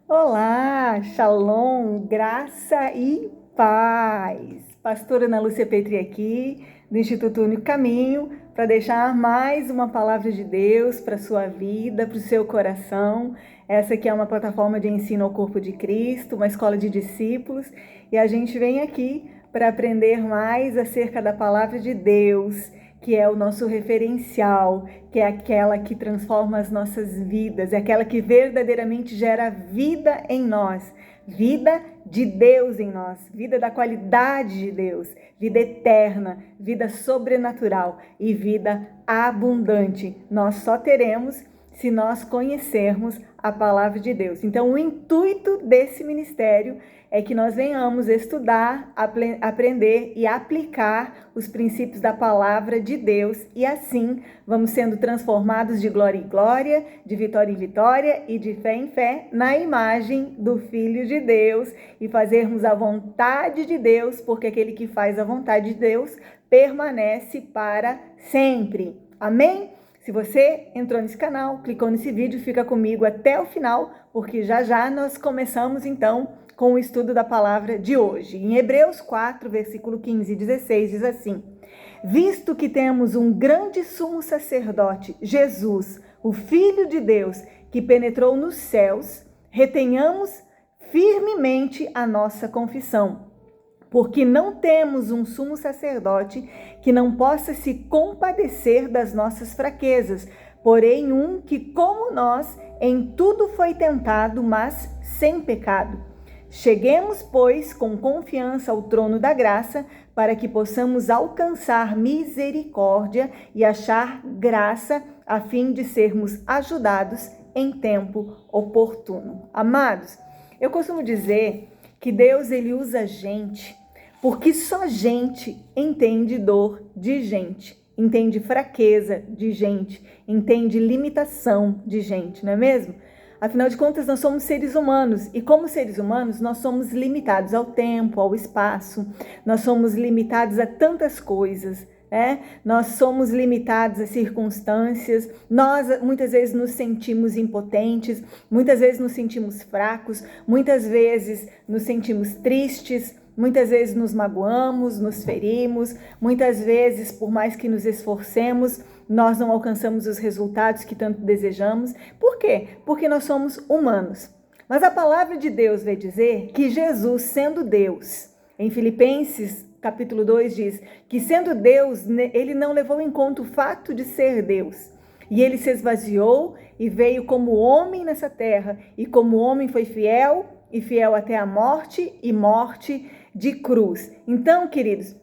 Olá, shalom, graça e paz. Pastora Ana Lúcia Petri aqui, do Instituto Único Caminho, para deixar mais uma palavra de Deus para a sua vida, para o seu coração. Essa aqui é uma plataforma de ensino ao corpo de Cristo, uma escola de discípulos, e a gente vem aqui para aprender mais acerca da palavra de Deus, que é o nosso referencial, que é aquela que transforma as nossas vidas, é aquela que verdadeiramente gera vida em nós, vida de Deus em nós, vida da qualidade de Deus, vida eterna, vida sobrenatural e vida abundante. Nós só teremos se nós conhecermos a palavra de Deus. Então, o intuito desse ministério é que nós venhamos estudar, aprender e aplicar os princípios da palavra de Deus e assim vamos sendo transformados de glória em glória, de vitória em vitória e de fé em fé na imagem do Filho de Deus e fazermos a vontade de Deus, porque aquele que faz a vontade de Deus permanece para sempre. Amém? Se você entrou nesse canal, clicou nesse vídeo, fica comigo até o final, porque já nós começamos então com o estudo da palavra de hoje. Em Hebreus 4, versículo 15 e 16 diz assim: visto que temos um grande sumo sacerdote, Jesus, o Filho de Deus, que penetrou nos céus, retenhamos firmemente a nossa confissão. Porque não temos um sumo sacerdote que não possa se compadecer das nossas fraquezas, porém um que, como nós, em tudo foi tentado, mas sem pecado. Cheguemos, pois, com confiança ao trono da graça, para que possamos alcançar misericórdia e achar graça, a fim de sermos ajudados em tempo oportuno. Amados, eu costumo dizer que Deus ele usa a gente, porque só gente entende dor de gente, entende fraqueza de gente, entende limitação de gente, não é mesmo? Afinal de contas, nós somos seres humanos e como seres humanos, nós somos limitados ao tempo, ao espaço, nós somos limitados a tantas coisas, né? Nós somos limitados a circunstâncias, nós muitas vezes nos sentimos impotentes, muitas vezes nos sentimos fracos, muitas vezes nos sentimos tristes, muitas vezes nos magoamos, nos ferimos, muitas vezes, por mais que nos esforcemos, nós não alcançamos os resultados que tanto desejamos. Por quê? Porque nós somos humanos. Mas a palavra de Deus vai dizer que Jesus, sendo Deus, em Filipenses capítulo 2 diz que sendo Deus, ele não levou em conta o fato de ser Deus. E ele se esvaziou e veio como homem nessa terra. E como homem foi fiel, e fiel até a morte e morte de cruz. Então, queridos,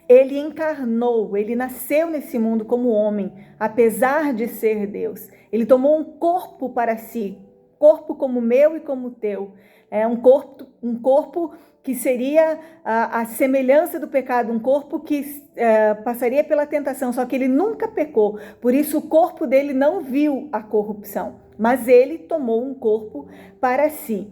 ele encarnou, ele nasceu nesse mundo como homem, apesar de ser Deus. Ele tomou um corpo para si, corpo como o meu e como o teu. É um corpo que seria a semelhança do pecado, um corpo que passaria pela tentação, só que ele nunca pecou. Por isso o corpo dele não viu a corrupção, mas ele tomou um corpo para si.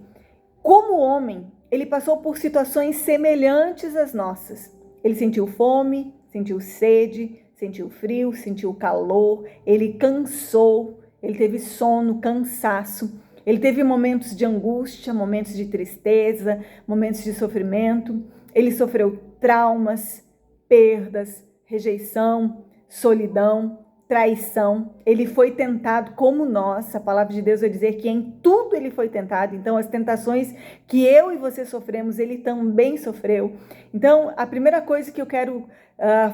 Como homem, ele passou por situações semelhantes às nossas. Ele sentiu fome, sentiu sede, sentiu frio, sentiu calor, ele cansou, ele teve sono, cansaço, ele teve momentos de angústia, momentos de tristeza, momentos de sofrimento, ele sofreu traumas, perdas, rejeição, solidão, traição. Ele foi tentado como nós. A palavra de Deus vai dizer que em tudo ele foi tentado. Então, as tentações que eu e você sofremos, ele também sofreu. Então, a primeira coisa que eu quero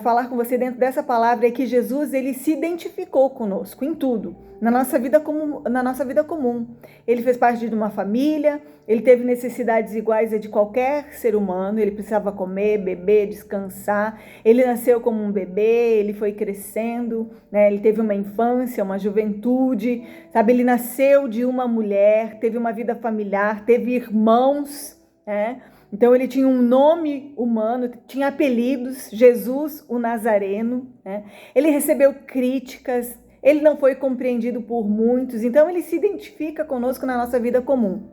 falar com você dentro dessa palavra é que Jesus, ele se identificou conosco em tudo, na nossa vida comum. Ele fez parte de uma família, ele teve necessidades iguais a de qualquer ser humano, ele precisava comer, beber, descansar. Ele nasceu como um bebê, ele foi crescendo, né? Ele teve uma infância, uma juventude, sabe? Ele nasceu de uma mulher, teve uma vida familiar, teve irmãos, né? Então ele tinha um nome humano, tinha apelidos, Jesus o Nazareno, né? Ele recebeu críticas, ele não foi compreendido por muitos, então ele se identifica conosco na nossa vida comum.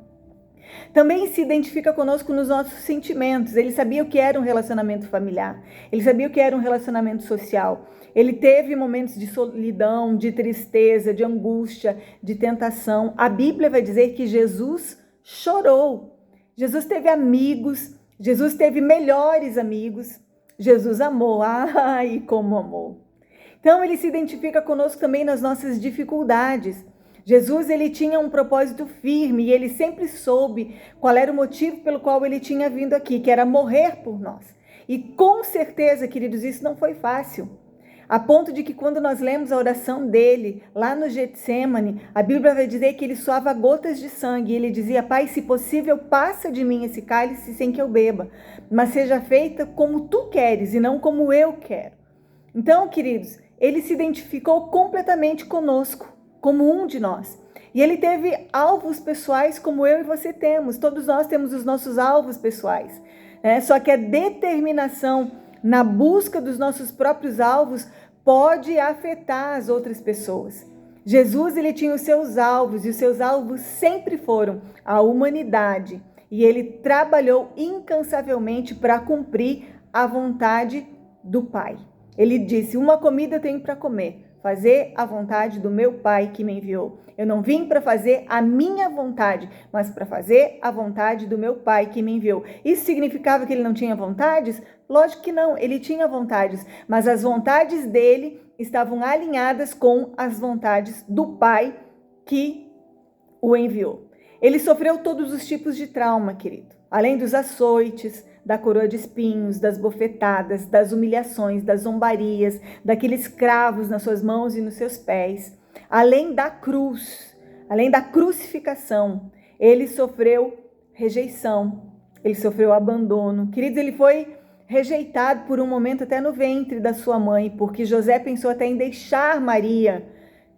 Também se identifica conosco nos nossos sentimentos. Ele sabia o que era um relacionamento familiar, ele sabia o que era um relacionamento social. Ele teve momentos de solidão, de tristeza, de angústia, de tentação. A Bíblia vai dizer que Jesus chorou. Jesus teve amigos, Jesus teve melhores amigos. Jesus amou, ai, como amou. Então, ele se identifica conosco também nas nossas dificuldades. Jesus, ele tinha um propósito firme e ele sempre soube qual era o motivo pelo qual ele tinha vindo aqui, que era morrer por nós. E com certeza, queridos, isso não foi fácil. A ponto de que quando nós lemos a oração dele, lá no Getsemane, a Bíblia vai dizer que ele suava gotas de sangue. E ele dizia, Pai, se possível, passa de mim esse cálice sem que eu beba, mas seja feita como tu queres e não como eu quero. Então, queridos, ele se identificou completamente conosco, como um de nós. E ele teve alvos pessoais como eu e você temos. Todos nós temos os nossos alvos pessoais. Só que a determinação na busca dos nossos próprios alvos pode afetar as outras pessoas. Jesus, ele tinha os seus alvos e os seus alvos sempre foram a humanidade. E ele trabalhou incansavelmente para cumprir a vontade do Pai. Ele disse, uma comida eu tenho para comer, fazer a vontade do meu Pai que me enviou. Eu não vim para fazer a minha vontade, mas para fazer a vontade do meu Pai que me enviou. Isso significava que ele não tinha vontades? Lógico que não, ele tinha vontades, mas as vontades dele estavam alinhadas com as vontades do Pai que o enviou. Ele sofreu todos os tipos de trauma, querido, além dos açoites, da coroa de espinhos, das bofetadas, das humilhações, das zombarias, daqueles cravos nas suas mãos e nos seus pés. Além da cruz, além da crucificação, ele sofreu rejeição, ele sofreu abandono. Queridos, ele foi rejeitado por um momento até no ventre da sua mãe, porque José pensou até em deixar Maria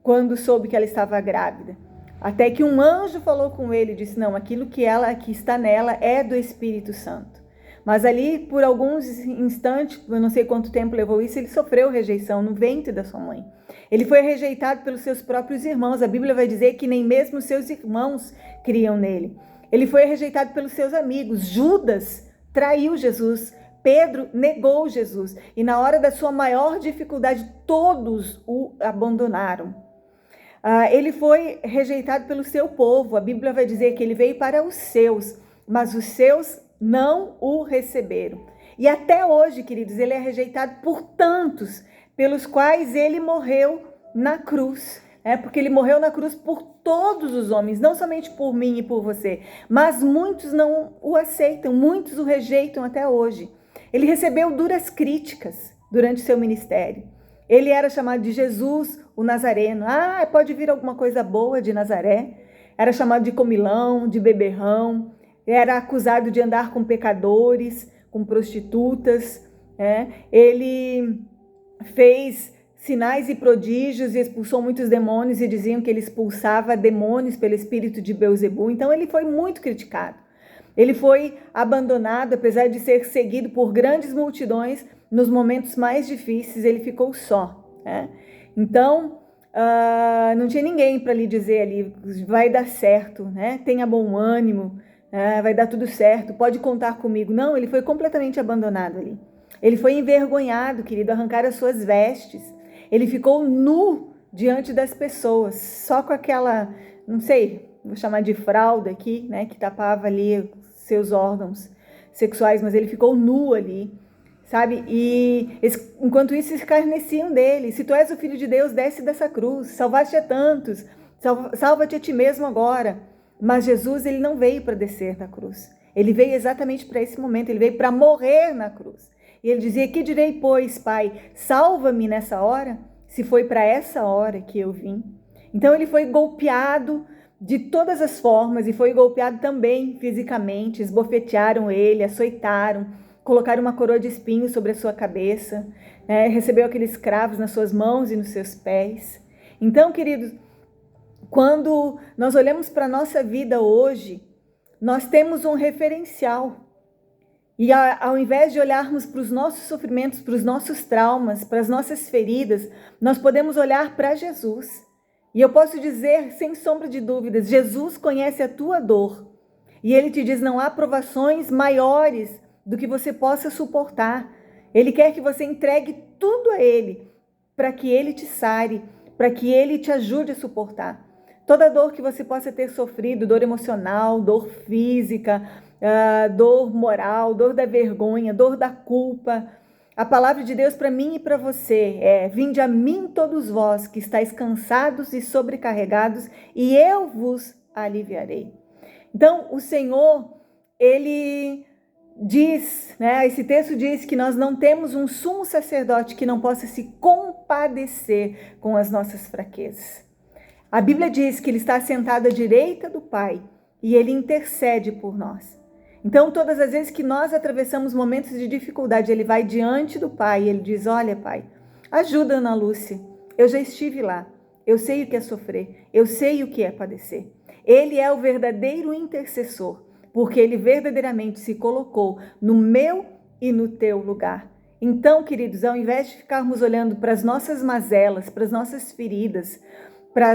quando soube que ela estava grávida. Até que um anjo falou com ele e disse, não, aquilo que está nela é do Espírito Santo. Mas ali, por alguns instantes, eu não sei quanto tempo levou isso, ele sofreu rejeição no ventre da sua mãe. Ele foi rejeitado pelos seus próprios irmãos. A Bíblia vai dizer que nem mesmo seus irmãos criam nele. Ele foi rejeitado pelos seus amigos. Judas traiu Jesus. Pedro negou Jesus. E na hora da sua maior dificuldade, todos o abandonaram. Ele foi rejeitado pelo seu povo. A Bíblia vai dizer que ele veio para os seus, mas os seus não o receberam. E até hoje, queridos, ele é rejeitado por tantos, pelos quais ele morreu na cruz. Porque ele morreu na cruz por todos os homens, não somente por mim e por você, mas muitos não o aceitam, muitos o rejeitam até hoje. Ele recebeu duras críticas durante seu ministério. Ele era chamado de Jesus, o Nazareno. Pode vir alguma coisa boa de Nazaré. Era chamado de comilão, de beberrão. Era acusado de andar com pecadores, com prostitutas. Ele fez sinais e prodígios e expulsou muitos demônios e diziam que ele expulsava demônios pelo espírito de Belzebu. Então ele foi muito criticado. Ele foi abandonado, apesar de ser seguido por grandes multidões. Nos momentos mais difíceis, ele ficou só. Então, não tinha ninguém para lhe dizer ali, vai dar certo, tenha bom ânimo, vai dar tudo certo, pode contar comigo. Não, ele foi completamente abandonado ali. Ele foi envergonhado, querido, arrancar as suas vestes. Ele ficou nu diante das pessoas, só com aquela, não sei, vou chamar de fralda aqui, que tapava ali seus órgãos sexuais, mas ele ficou nu ali, sabe? E enquanto isso, escarneciam dele. Se tu és o Filho de Deus, desce dessa cruz, salvaste a tantos, salva-te a ti mesmo agora. Mas Jesus, ele não veio para descer da cruz. Ele veio exatamente para esse momento, ele veio para morrer na cruz. E ele dizia, que direi, pois, Pai, salva-me nessa hora, se foi para essa hora que eu vim. Então ele foi golpeado de todas as formas e foi golpeado também fisicamente. Esbofetearam ele, açoitaram, colocaram uma coroa de espinhos sobre a sua cabeça, recebeu aqueles cravos nas suas mãos e nos seus pés. Então, queridos, quando nós olhamos para a nossa vida hoje, nós temos um referencial. E ao invés de olharmos para os nossos sofrimentos, para os nossos traumas, para as nossas feridas, nós podemos olhar para Jesus. E eu posso dizer, sem sombra de dúvidas, Jesus conhece a tua dor. E ele te diz, não há provações maiores do que você possa suportar. Ele quer que você entregue tudo a ele, para que ele te sare, para que ele te ajude a suportar. Toda dor que você possa ter sofrido, dor emocional, dor física, dor moral, dor da vergonha, dor da culpa. A palavra de Deus para mim e para você é: vinde a mim todos vós que estáis cansados e sobrecarregados, e eu vos aliviarei. Então, o Senhor, Ele diz, né? Esse texto diz que nós não temos um sumo sacerdote que não possa se compadecer com as nossas fraquezas. A Bíblia diz que Ele está sentado à direita do Pai e Ele intercede por nós. Então, todas as vezes que nós atravessamos momentos de dificuldade, Ele vai diante do Pai e Ele diz: olha, Pai, ajuda Ana Lúcia, eu já estive lá, eu sei o que é sofrer, eu sei o que é padecer. Ele é o verdadeiro intercessor, porque Ele verdadeiramente se colocou no meu e no teu lugar. Então, queridos, ao invés de ficarmos olhando para as nossas mazelas, para as nossas feridas, para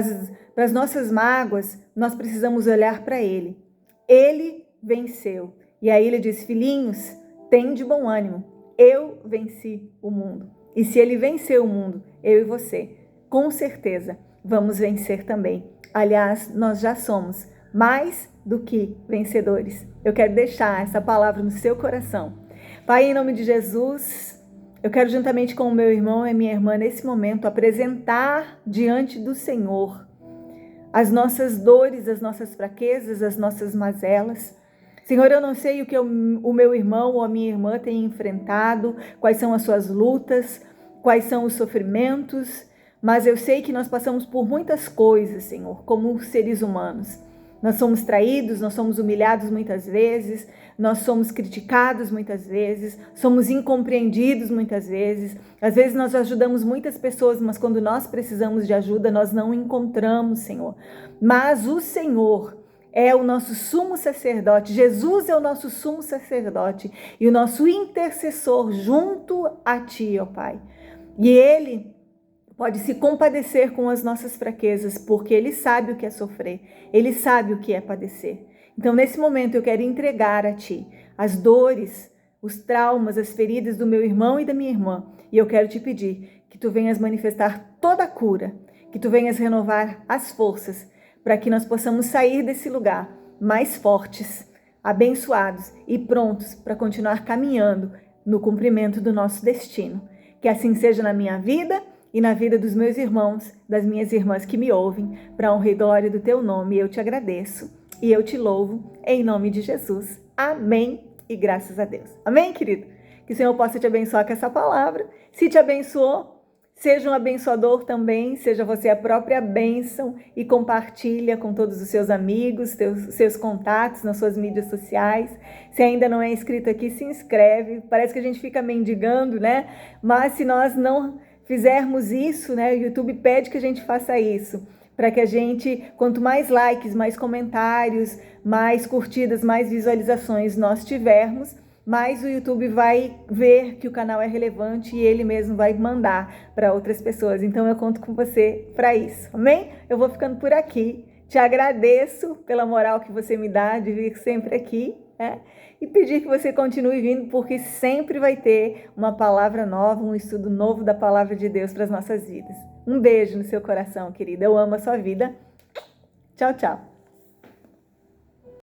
as nossas mágoas, nós precisamos olhar para Ele. Ele venceu. E aí Ele diz: filhinhos, tem de bom ânimo, eu venci o mundo. E se Ele venceu o mundo, eu e você, com certeza, vamos vencer também. Aliás, nós já somos mais do que vencedores. Eu quero deixar essa palavra no seu coração. Pai, em nome de Jesus, eu quero, juntamente com o meu irmão e minha irmã, nesse momento, apresentar diante do Senhor as nossas dores, as nossas fraquezas, as nossas mazelas. Senhor, eu não sei o que o meu irmão ou a minha irmã tem enfrentado, quais são as suas lutas, quais são os sofrimentos, mas eu sei que nós passamos por muitas coisas, Senhor, como seres humanos. Nós somos traídos, nós somos humilhados muitas vezes, nós somos criticados muitas vezes, somos incompreendidos muitas vezes. Às vezes nós ajudamos muitas pessoas, mas quando nós precisamos de ajuda, nós não encontramos, Senhor. Mas o Senhor é o nosso sumo sacerdote, Jesus é o nosso sumo sacerdote e o nosso intercessor junto a Ti, ó Pai. E Ele pode se compadecer com as nossas fraquezas, porque Ele sabe o que é sofrer, Ele sabe o que é padecer. Então, nesse momento, eu quero entregar a Ti as dores, os traumas, as feridas do meu irmão e da minha irmã. E eu quero Te pedir que Tu venhas manifestar toda a cura, que Tu venhas renovar as forças, para que nós possamos sair desse lugar mais fortes, abençoados e prontos para continuar caminhando no cumprimento do nosso destino. Que assim seja na minha vida e na vida dos meus irmãos, das minhas irmãs que me ouvem, para a honra e glória do Teu nome. Eu te agradeço e eu te louvo em nome de Jesus. Amém e graças a Deus. Amém, querido? Que o Senhor possa te abençoar com essa palavra. Se te abençoou, seja um abençoador também, seja você a própria bênção e compartilha com todos os seus amigos, seus contatos nas suas mídias sociais. Se ainda não é inscrito aqui, se inscreve. Parece que a gente fica mendigando, né? Mas se nós não fizermos isso, né? O YouTube pede que a gente faça isso, para que a gente, quanto mais likes, mais comentários, mais curtidas, mais visualizações nós tivermos, mais o YouTube vai ver que o canal é relevante e ele mesmo vai mandar para outras pessoas. Então eu conto com você para isso, amém? Eu vou ficando por aqui. Te agradeço pela moral que você me dá de vir sempre aqui, né? E pedir que você continue vindo, porque sempre vai ter uma palavra nova, um estudo novo da palavra de Deus para as nossas vidas. Um beijo no seu coração, querida. Eu amo a sua vida. Tchau, tchau.